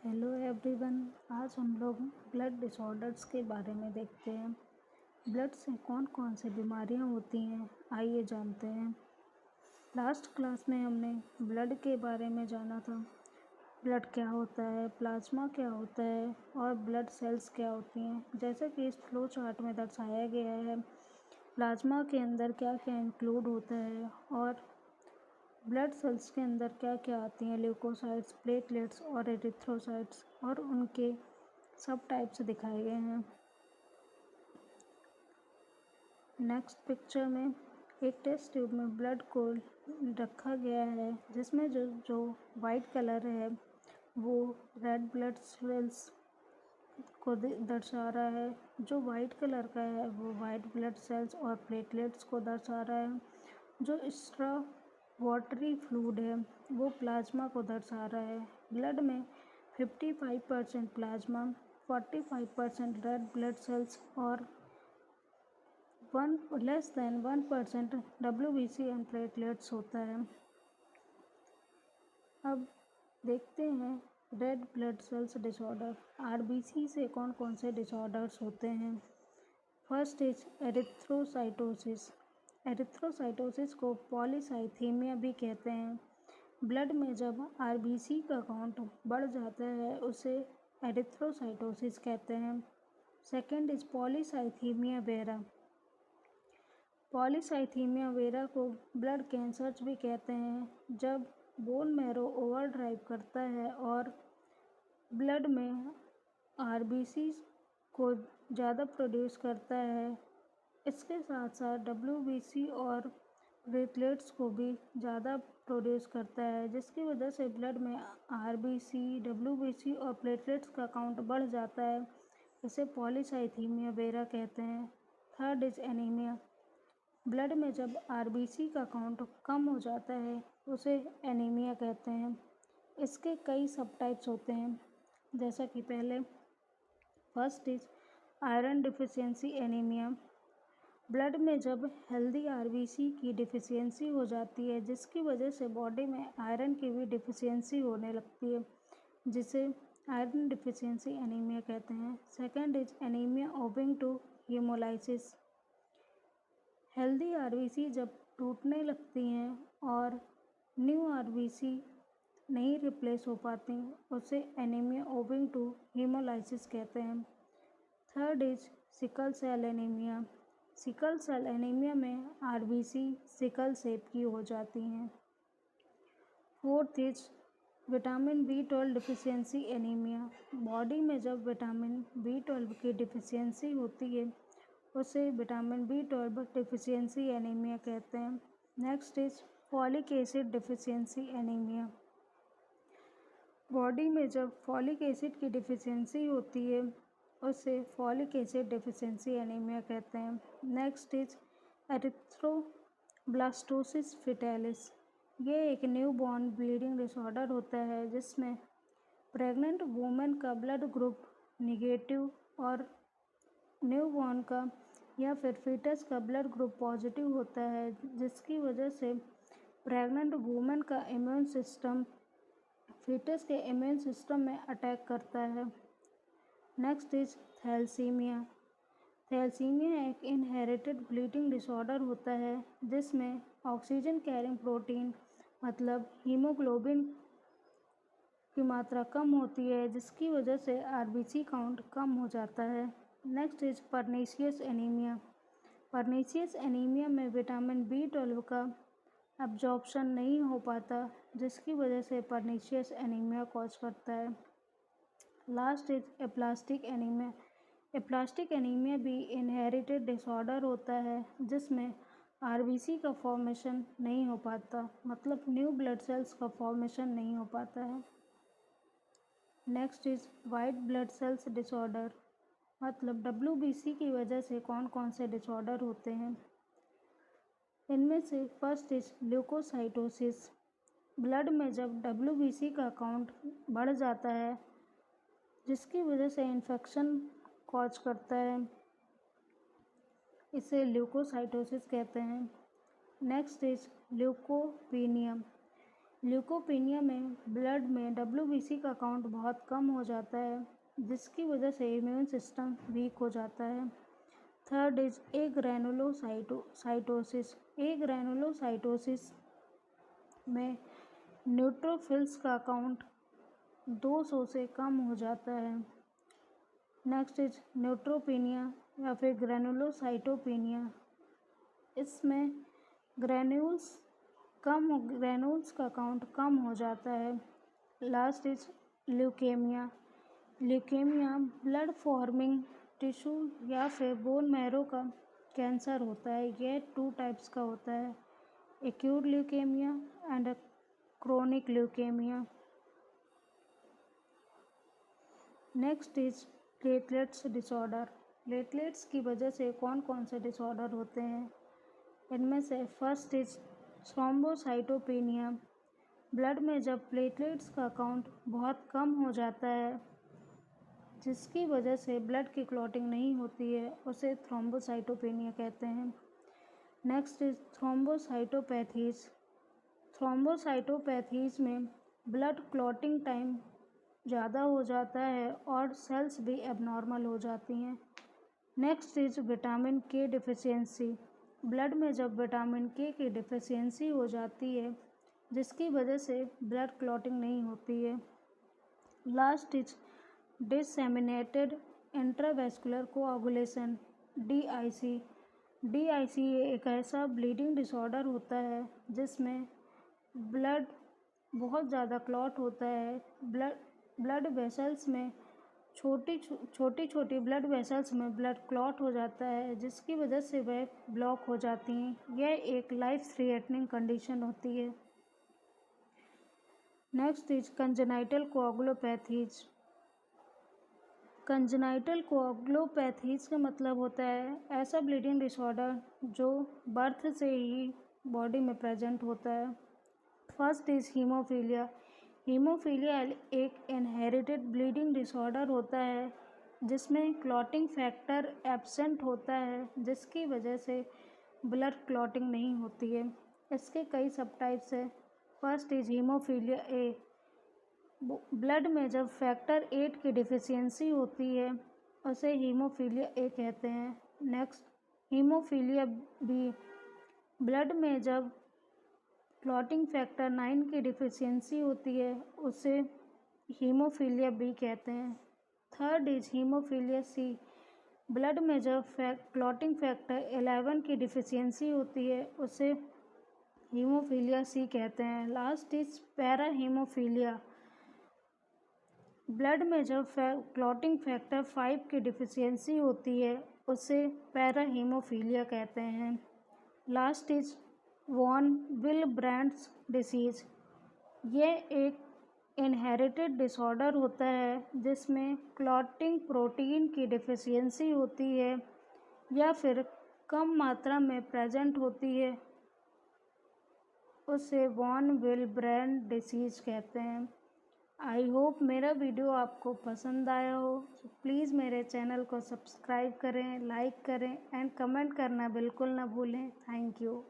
Hello everyone. आज हम लोग ब्लड डिसऑर्डर्स के बारे में देखते हैं। ब्लड से कौन कौन सी बीमारियां होती हैं, आइए जानते हैं। लास्ट क्लास में हमने ब्लड के बारे में जाना था। ब्लड क्या होता है, प्लाज्मा क्या होता है और ब्लड सेल्स क्या होती हैं। जैसा कि इस फ्लो चार्ट में दर्शाया गया है, प्लाज्मा के अंदर क्या क्या इंक्लूड होता है और ब्लड सेल्स के अंदर क्या क्या आती हैं, ल्यूकोसाइट्स, प्लेटलेट्स और एरिथ्रोसाइट्स, और उनके सब टाइप्स दिखाए गए हैं। नेक्स्ट पिक्चर में एक टेस्ट ट्यूब में ब्लड को रखा गया है, जिसमें जो वाइट कलर है वो रेड ब्लड सेल्स को दर्शा रहा है। जो वाइट कलर का है वो वाइट ब्लड सेल्स और प्लेटलेट्स को दर्शा रहा है। जो एक्स्ट्रा वाटरी फ्लूइड है वो प्लाज्मा को दर्शा रहा है। ब्लड में 55% प्लाज्मा, 45% रेड ब्लड सेल्स और 1% WBC एंड प्लेटलेट्स होता है। अब देखते हैं red blood cells disorder. RBC से कौन कौन से डिसऑर्डर्स होते हैं। First is erythrocytosis. एरिथ्रोसाइटोसिस को पॉलीसाइथीमिया भी कहते हैं। ब्लड में जब RBC का काउंट बढ़ जाता है उसे एरिथ्रोसाइटोसिस कहते हैं। Second is polycythaemia vera. Polycythaemia vera को ब्लड कैंसर भी कहते हैं। जब बोन मैरो ओवरड्राइव करता है और ब्लड में RBC को ज़्यादा प्रोड्यूस करता है, इसके साथ साथ WBC और प्लेटलेट्स को भी ज़्यादा प्रोड्यूस करता है, जिसकी वजह से ब्लड में RBC, WBC और प्लेटलेट्स का काउंट बढ़ जाता है। इसे पॉलीसाइथीमिया वेरा कहते हैं। Third is anaemia. ब्लड में जब RBC का काउंट कम हो जाता है उसे एनीमिया कहते हैं। इसके कई सब टाइप्स होते हैं, जैसा कि पहले first is iron deficiency anaemia. Blood में जब हेल्दी RBC की डिफिशियंसी हो जाती है, जिसकी वजह से बॉडी में आयरन की भी डिफिशियंसी होने लगती है, जिसे आयरन डिफिशियंसी एनीमिया कहते हैं। Second is anaemia owing to haemolysis. Healthy RBC जब टूटने लगती हैं और न्यू RBC नहीं रिप्लेस हो पाती, उसे एनीमिया ओविंग टू हीमोलाइसिस कहते हैं। Third is sickle cell anaemia. Sickle cell anaemia में RBC सिकल शेप की हो जाती हैं। Fourth is vitamin B12 deficiency anaemia. Body में जब विटामिन B12 की डिफिशियंसी होती है उसे विटामिन B12 डिफिशियंसी एनीमिया कहते हैं। Next is folic acid deficiency anaemia. Body में जब फॉलिक एसिड की डिफिशियंसी होती है उसे फॉलिक एसिड डिफिशियंसी एनीमिया कहते हैं। Next is erythroblastosis fetalis. ये एक न्यू बॉर्न ब्लीडिंग डिसऑर्डर होता है जिसमें प्रेग्नेंट वुमेन का ब्लड ग्रुप निगेटिव और न्यू बॉर्न का या फिर फीटस का ब्लड ग्रुप पॉजिटिव होता है, जिसकी वजह से प्रेग्नेंट वुमेन का इम्यून सिस्टम फीटस के इम्यून सिस्टम में अटैक करता है। Next is thalassaemia. थैलेसीमिया एक इनहेरिटेड ब्लीडिंग डिसऑर्डर होता है जिसमें ऑक्सीजन कैरिंग प्रोटीन मतलब हीमोग्लोबिन की मात्रा कम होती है, जिसकी वजह से RBC काउंट कम हो जाता है। Next is pernicious anaemia. Pernicious anaemia में विटामिन B12 का एब्जॉर्प्शन नहीं हो पाता, जिसकी वजह से परनीशियस एनीमिया कॉज करता है। Last is aplastic anaemia. Aplastic anaemia भी इनहेरिटेड डिसऑर्डर होता है जिसमें RBC का फॉर्मेशन नहीं हो पाता, मतलब न्यू ब्लड सेल्स का फॉर्मेशन नहीं हो पाता है। Next is white blood cells disorder, मतलब WBC की वजह से कौन कौन से डिसऑर्डर होते हैं। इनमें से फर्स्ट इज ल्यूकोसाइटोसिस। ब्लड में जब WBC का काउंट बढ़ जाता है, जिसकी वजह से इन्फेक्शन कॉज करता है, इसे ल्यूकोसाइटोसिस कहते हैं। Next is leucopenia. ल्यूकोपीनिया में ब्लड में WBC का काउंट बहुत कम हो जाता है, जिसकी वजह से इम्यून सिस्टम वीक हो जाता है। Third is a ग्रैनुलोसाइटोसिस। ए ग्रैनुलोसाइटोसिस में न्यूट्रोफिल्स का काउंट 200 से कम हो जाता है। नेक्स्ट इज न्यूट्रोपीनिया या फिर ग्रैनुलोसाइटोपीनिया। इसमें ग्रैन्यूल्स का काउंट कम हो जाता है। Last is leukaemia. Leukaemia blood forming tissue या फिर बोन मैरो का कैंसर होता है। यह 2 टाइप्स का होता है, acute leukaemia and chronic leukaemia. Next is platelets disorder. Platelets की वजह से कौन कौन से डिसऑर्डर होते हैं? इनमें से फर्स्ट इज थ्रोम्बोसाइटोपेनिया। ब्लड में जब प्लेटलेट्स का काउंट बहुत कम हो जाता है, जिसकी वजह से ब्लड की क्लॉटिंग नहीं होती है, उसे थ्रोम्बोसाइटोपेनिया कहते हैं। Next is थ्रोम्बोसाइटोपैथीज। थ्रोम्बोसाइटोपैथीज में ब्लड क्लॉटिंग टाइम ज़्यादा हो जाता है और सेल्स भी एबनॉर्मल हो जाती हैं। नेक्स्ट इज विटामिन के डिफिशियंसी। ब्लड में जब विटामिन के की डिफिशियंसी हो जाती है, जिसकी वजह से ब्लड क्लॉटिंग नहीं होती है। Last is disseminated intravascular coagulation, DIC। DIC एक ऐसा ब्लीडिंग डिसऑर्डर होता है जिसमें ब्लड बहुत ज़्यादा क्लॉट होता है। ब्लड वेसल्स में छोटी ब्लड वेसल्स में ब्लड क्लॉट हो जाता है, जिसकी वजह से वह ब्लॉक हो जाती हैं। यह एक लाइफ थ्रेटनिंग कंडीशन होती है। Next is congenital coagulopathies. Congenital coagulopathies का मतलब होता है ऐसा ब्लीडिंग डिसऑर्डर जो बर्थ से ही बॉडी में प्रेजेंट होता है। First is haemophilia. हीमोफीलिया एक इनहेरिटेड ब्लीडिंग डिसऑर्डर होता है जिसमें क्लॉटिंग फैक्टर एब्सेंट होता है, जिसकी वजह से ब्लड क्लॉटिंग नहीं होती है। इसके कई सब टाइप्स हैं। First is haemophilia A. Blood में जब फैक्टर 8 की डिफिशियंसी होती है, उसे हीमोफीलिया ए कहते हैं। Next haemophilia B. ब्लड में जब क्लॉटिंग फैक्टर 9 की डिफिशियंसी होती है, उसे हीमोफीलिया बी कहते हैं। Third is haemophilia C. Blood में जब क्लॉटिंग फैक्टर 11 की डिफिशियंसी होती है, उसे हीमोफीलिया सी कहते हैं। Last is para haemophilia. Blood में जब क्लॉटिंग फैक्टर 5 की डिफिशियंसी होती है, उसे पैरा हीमोफीलिया कहते हैं। Last is von Willebrand's disease. यह एक इनहेरिटेड डिसऑर्डर होता है जिसमें क्लॉटिंग प्रोटीन की डिफिशियंसी होती है या फिर कम मात्रा में प्रेजेंट होती है, उसे वॉन विलब्रैंड डिसीज़ कहते हैं। आई होप मेरा वीडियो आपको पसंद आया हो। प्लीज़ मेरे चैनल को सब्सक्राइब करें, लाइक करें एंड कमेंट करना बिल्कुल ना भूलें। Thank you.